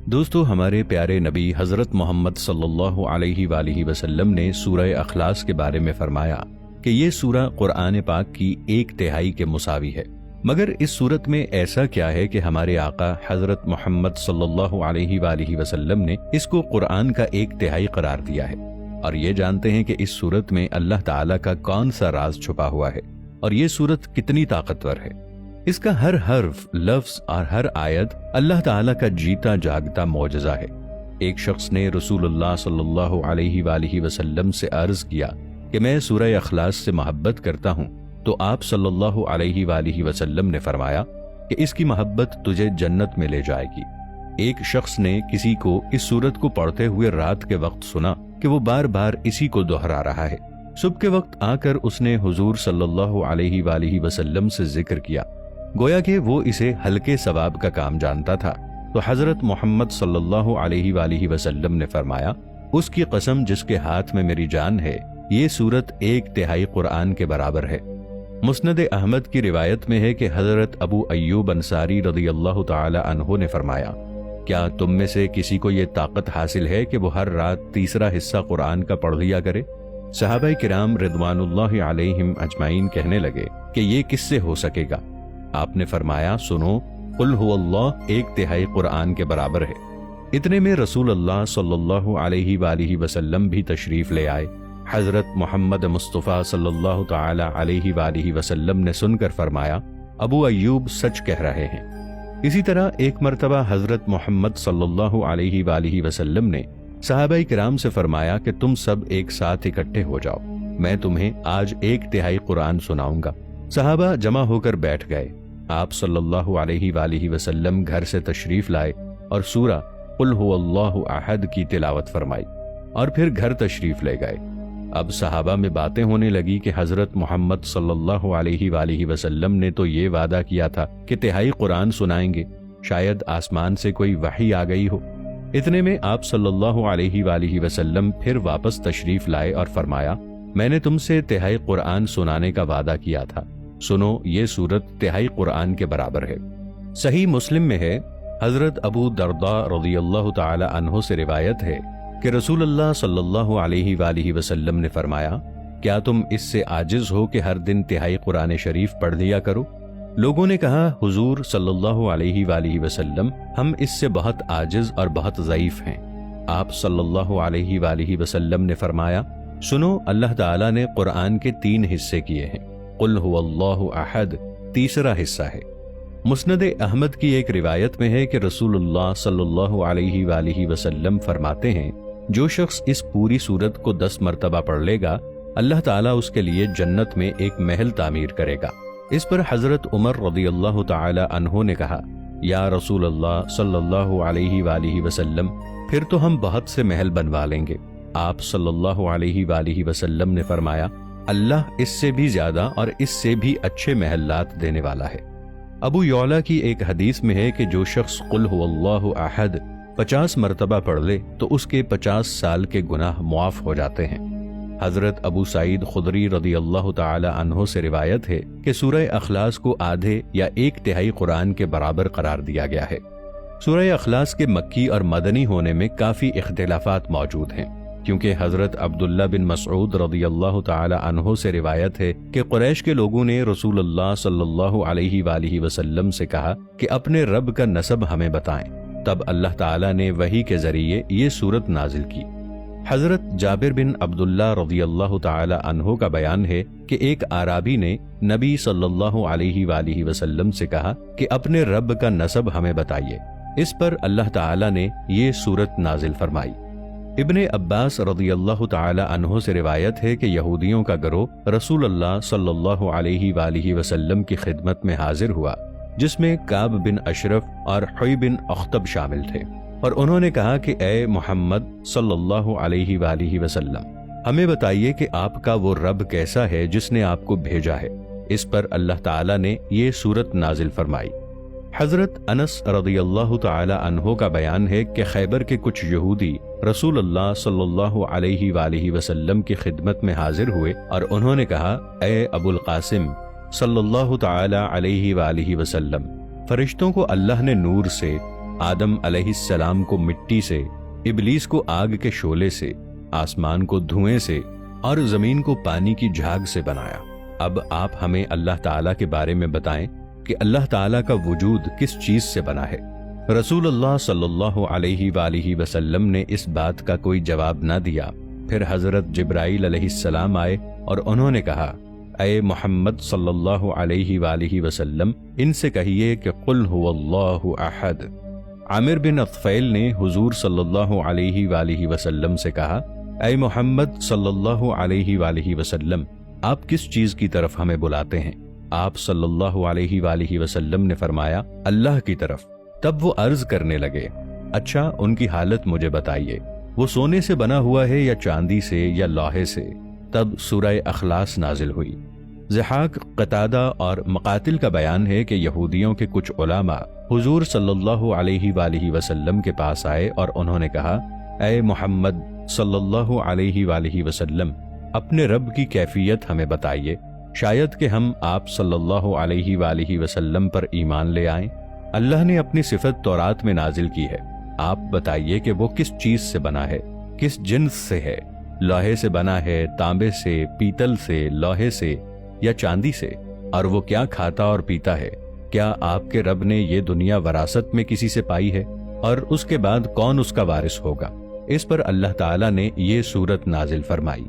دوستو، ہمارے پیارے نبی حضرت محمد صلی اللہ علیہ وآلہ وسلم نے سورہ اخلاص کے بارے میں فرمایا کہ یہ سورہ قرآن پاک کی 1/3 کے مساوی ہے۔ مگر اس صورت میں ایسا کیا ہے کہ ہمارے آقا حضرت محمد صلی اللہ علیہ وآلہ وسلم نے اس کو قرآن کا 1/3 قرار دیا ہے؟ اور یہ جانتے ہیں کہ اس صورت میں اللہ تعالیٰ کا کون سا راز چھپا ہوا ہے اور یہ صورت کتنی طاقتور ہے۔ اس کا ہر حرف، لفظ اور ہر آیت اللہ تعالیٰ کا جیتا جاگتا معجزہ ہے۔ ایک شخص نے رسول اللہ صلی اللہ علیہ وآلہ وسلم سے عرض کیا کہ میں سورہ اخلاص سے محبت کرتا ہوں، تو آپ صلی اللہ علیہ وآلہ وسلم نے فرمایا کہ اس کی محبت تجھے جنت میں لے جائے گی۔ ایک شخص نے کسی کو اس سورت کو پڑھتے ہوئے رات کے وقت سنا کہ وہ بار بار اسی کو دہرا رہا ہے۔ صبح کے وقت آ کر اس نے حضور صلی اللہ علیہ وآلہ وسلم سے ذکر کیا، گویا کہ وہ اسے ہلکے ثواب کا کام جانتا تھا۔ تو حضرت محمد صلی اللہ علیہ وآلہ وسلم نے فرمایا، اس کی قسم جس کے ہاتھ میں میری جان ہے، یہ سورت 1/3 قرآن کے برابر ہے۔ مسند احمد کی روایت میں ہے کہ حضرت ابو ایوب انصاری رضی اللہ تعالی عنہ نے فرمایا، کیا تم میں سے کسی کو یہ طاقت حاصل ہے کہ وہ ہر رات تیسرا حصہ قرآن کا پڑھ لیا کرے؟ صحابہ کرام رضوان اللہ علیہم اجمعین کہنے لگے کہ یہ کس سے ہو سکے گا؟ آپ نے فرمایا، سنو، قل هو اللہ 1/3 قرآن کے برابر ہے۔ اتنے میں رسول اللہ صلی اللہ علیہ وآلہ وسلم بھی تشریف لے آئے۔ حضرت محمد مصطفیٰ صلی اللہ تعالی علیہ وآلہ وسلم نے سن کر فرمایا، ابو ایوب سچ کہہ رہے ہیں۔ اسی طرح ایک مرتبہ حضرت محمد صلی اللہ علیہ وآلہ وسلم نے صحابہ کرام سے فرمایا کہ تم سب ایک ساتھ اکٹھے ہو جاؤ، میں تمہیں آج 1/3 قرآن سناؤں گا۔ صحابہ جمع ہو کر بیٹھ گئے۔ آپ صلی اللہ علیہ وآلہ وسلم گھر سے تشریف لائے اور سورہ قل هو اللہ احد کی تلاوت فرمائی اور پھر گھر تشریف لے گئے۔ اب صحابہ میں باتیں ہونے لگی کہ حضرت محمد صلی اللہ علیہ وآلہ وسلم نے تو یہ وعدہ کیا تھا کہ 1/3 قرآن سنائیں گے، شاید آسمان سے کوئی وحی آ گئی ہو۔ اتنے میں آپ صلی اللہ علیہ وآلہ وسلم پھر واپس تشریف لائے اور فرمایا، میں نے تم سے 1/3 قرآن سنانے کا وعدہ کیا تھا، سنو، یہ سورت 1/3 قرآن کے برابر ہے۔ صحیح مسلم میں ہے، حضرت ابو درداء رضی اللہ تعالی عنہ سے روایت ہے کہ رسول اللہ صلی اللہ علیہ وآلہ وسلم نے فرمایا، کیا تم اس سے عاجز ہو کہ ہر دن 1/3 قرآن شریف پڑھ لیا کرو؟ لوگوں نے کہا، حضور صلی اللہ علیہ وآلہ وسلم، ہم اس سے بہت عاجز اور بہت ضعیف ہیں۔ آپ صلی اللہ علیہ وآلہ وسلم نے فرمایا، سنو، اللہ تعالیٰ نے قرآن کے 3 حصے کیے ہیں، قل هو اللہ احد تیسرا حصہ ہے۔ مسند احمد کی ایک روایت میں ہے کہ رسول اللہ صلی اللہ علیہ وآلہ وسلم فرماتے ہیں، جو شخص اس پوری سورت کو 10 مرتبہ پڑھ لے گا، اللہ تعالیٰ اس کے لیے جنت میں ایک محل تعمیر کرے گا۔ اس پر حضرت عمر رضی اللہ تعالی عنہ نے کہا، یا رسول اللہ صلی اللہ علیہ وآلہ وسلم، پھر تو ہم بہت سے محل بنوا لیں گے۔ آپ صلی اللہ علیہ وآلہ وسلم نے فرمایا، اللہ اس سے بھی زیادہ اور اس سے بھی اچھے محلات دینے والا ہے۔ ابو یعلا کی ایک حدیث میں ہے کہ جو شخص قل هو اللہ احد 50 مرتبہ پڑھ لے تو اس کے 50 سال کے گناہ معاف ہو جاتے ہیں۔ حضرت ابو سعید خدری رضی اللہ تعالی عنہ سے روایت ہے کہ سورہ اخلاص کو آدھے یا 1/3 قرآن کے برابر قرار دیا گیا ہے۔ سورہ اخلاص کے مکی اور مدنی ہونے میں کافی اختلافات موجود ہیں، کیونکہ حضرت عبداللہ بن مسعود رضی اللہ تعالی عنہ سے روایت ہے کہ قریش کے لوگوں نے رسول اللہ صلی اللہ علیہ وآلہ وسلم سے کہا کہ اپنے رب کا نسب ہمیں بتائیں، تب اللہ تعالی نے وحی کے ذریعے یہ سورت نازل کی۔ حضرت جابر بن عبداللہ رضی اللہ تعالی عنہ کا بیان ہے کہ ایک اعرابی نے نبی صلی اللہ علیہ وآلہ وسلم سے کہا کہ اپنے رب کا نسب ہمیں بتائیے۔ اس پر اللہ تعالی نے یہ سورت نازل فرمائی۔ ابن عباس رضی اللہ تعالی عنہ سے روایت ہے کہ یہودیوں کا گروہ رسول اللہ صلی اللہ علیہ وآلہ وسلم کی خدمت میں حاضر ہوا، جس میں کعب بن اشرف اور حوی بن اخطب شامل تھے، اور انہوں نے کہا کہ اے محمد صلی اللہ علیہ وآلہ وسلم، ہمیں بتائیے کہ آپ کا وہ رب کیسا ہے جس نے آپ کو بھیجا ہے۔ اس پر اللہ تعالی نے یہ سورت نازل فرمائی۔ حضرت انس رضی اللہ تعالی عنہ کا بیان ہے کہ خیبر کے کچھ یہودی رسول اللہ صلی اللہ علیہ وآلہ وسلم کی خدمت میں حاضر ہوئے اور انہوں نے کہا، اے ابو القاسم صلی اللہ تعالی علیہ وآلہ وسلم، فرشتوں کو اللہ نے نور سے آدم علیہ السلام کو مٹی سے، ابلیس کو آگ کے شعلے سے، آسمان کو دھوئیں سے اور زمین کو پانی کی جھاگ سے بنایا۔ اب آپ ہمیں اللہ تعالیٰ کے بارے میں بتائیں کہ اللہ تعالیٰ کا وجود کس چیز سے بنا ہے۔ رسول اللہ صلی اللہ علیہ وآلہ وسلم نے اس بات کا کوئی جواب نہ دیا۔ پھر حضرت جبرائیل علیہ السلام آئے اور انہوں نے کہا، اے محمد صلی اللہ علیہ وآلہ وسلم، ان سے کہیے کہ قل هو اللہ احد۔ عامر بن اطفیل نے حضور صلی اللہ علیہ وآلہ وسلم سے کہا، اے محمد صلی اللہ علیہ وآلہ وسلم، آپ کس چیز کی طرف ہمیں بلاتے ہیں؟ آپ صلی اللہ علیہ وآلہ وسلم نے فرمایا، اللہ کی طرف۔ تب وہ عرض کرنے لگے، اچھا ان کی حالت مجھے بتائیے، وہ سونے سے بنا ہوا ہے یا چاندی سے یا لوہے سے؟ تب سورہ اخلاص نازل ہوئی۔ ضحاک، قتادہ اور مقاتل کا بیان ہے کہ یہودیوں کے کچھ علماء حضور صلی اللہ علیہ وآلہ وسلم کے پاس آئے اور انہوں نے کہا، اے محمد صلی اللہ علیہ وآلہ وسلم، اپنے رب کی کیفیت ہمیں بتائیے، شاید کہ ہم آپ صلی اللہ علیہ وآلہ وسلم پر ایمان لے آئیں۔ اللہ نے اپنی صفت تورات میں نازل کی ہے، آپ بتائیے کہ وہ کس چیز سے بنا ہے، کس جنس سے ہے؟ لوہے سے بنا ہے، تانبے سے، پیتل سے، لوہے سے یا چاندی سے؟ اور وہ کیا کھاتا اور پیتا ہے؟ کیا آپ کے رب نے یہ دنیا وراثت میں کسی سے پائی ہے؟ اور اس کے بعد کون اس کا وارث ہوگا؟ اس پر اللہ تعالیٰ نے یہ سورت نازل فرمائی۔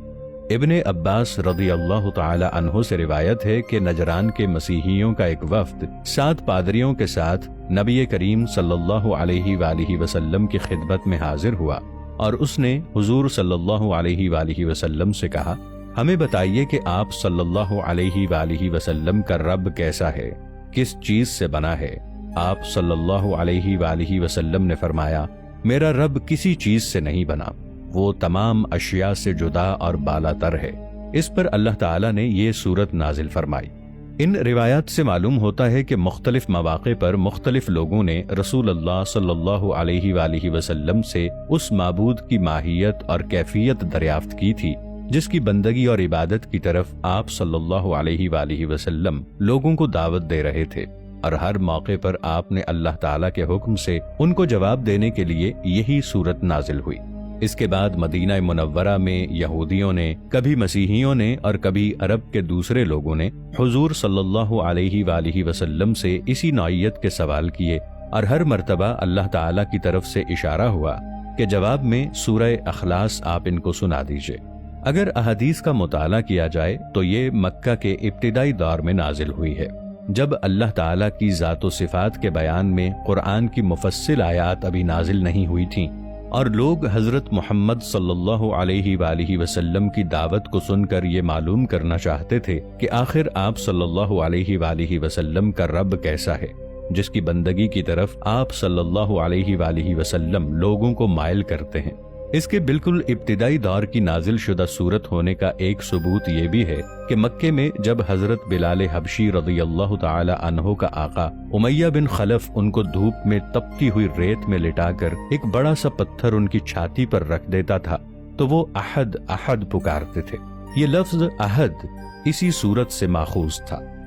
ابن عباس رضی اللہ تعالی عنہ سے روایت ہے کہ نجران کے مسیحیوں کا ایک وفد 7 پادریوں کے ساتھ نبی کریم صلی اللہ علیہ وآلہ وسلم کی خدمت میں حاضر ہوا، اور اس نے حضور صلی اللہ علیہ وآلہ وسلم سے کہا، ہمیں بتائیے کہ آپ صلی اللہ علیہ وآلہ وسلم کا رب کیسا ہے، کس چیز سے بنا ہے؟ آپ صلی اللہ علیہ وآلہ وسلم نے فرمایا، میرا رب کسی چیز سے نہیں بنا، وہ تمام اشیاء سے جدا اور بالا تر ہے۔ اس پر اللہ تعالیٰ نے یہ سورت نازل فرمائی۔ ان روایات سے معلوم ہوتا ہے کہ مختلف مواقع پر مختلف لوگوں نے رسول اللہ صلی اللہ علیہ وآلہ وسلم سے اس معبود کی ماہیت اور کیفیت دریافت کی تھی جس کی بندگی اور عبادت کی طرف آپ صلی اللہ علیہ وآلہ وسلم لوگوں کو دعوت دے رہے تھے، اور ہر موقع پر آپ نے اللہ تعالیٰ کے حکم سے ان کو جواب دینے کے لیے یہی سورت نازل ہوئی۔ اس کے بعد مدینہ منورہ میں یہودیوں نے، کبھی مسیحیوں نے اور کبھی عرب کے دوسرے لوگوں نے حضور صلی اللہ علیہ وآلہ وسلم سے اسی نوعیت کے سوال کیے، اور ہر مرتبہ اللہ تعالیٰ کی طرف سے اشارہ ہوا کہ جواب میں سورہ اخلاص آپ ان کو سنا دیجئے۔ اگر احادیث کا مطالعہ کیا جائے تو یہ مکہ کے ابتدائی دور میں نازل ہوئی ہے، جب اللہ تعالیٰ کی ذات و صفات کے بیان میں قرآن کی مفصل آیات ابھی نازل نہیں ہوئی تھیں، اور لوگ حضرت محمد صلی اللہ علیہ وآلہ وسلم کی دعوت کو سن کر یہ معلوم کرنا چاہتے تھے کہ آخر آپ صلی اللہ علیہ وآلہ وسلم کا رب کیسا ہے، جس کی بندگی کی طرف آپ صلی اللہ علیہ وآلہ وسلم لوگوں کو مائل کرتے ہیں۔ اس کے بالکل ابتدائی دور کی نازل شدہ سورت ہونے کا ایک ثبوت یہ بھی ہے کہ مکے میں جب حضرت بلال حبشی رضی اللہ تعالی عنہ کا آقا امیہ بن خلف ان کو دھوپ میں تپتی ہوئی ریت میں لٹا کر ایک بڑا سا پتھر ان کی چھاتی پر رکھ دیتا تھا تو وہ احد احد پکارتے تھے۔ یہ لفظ احد اسی سورت سے ماخوذ تھا۔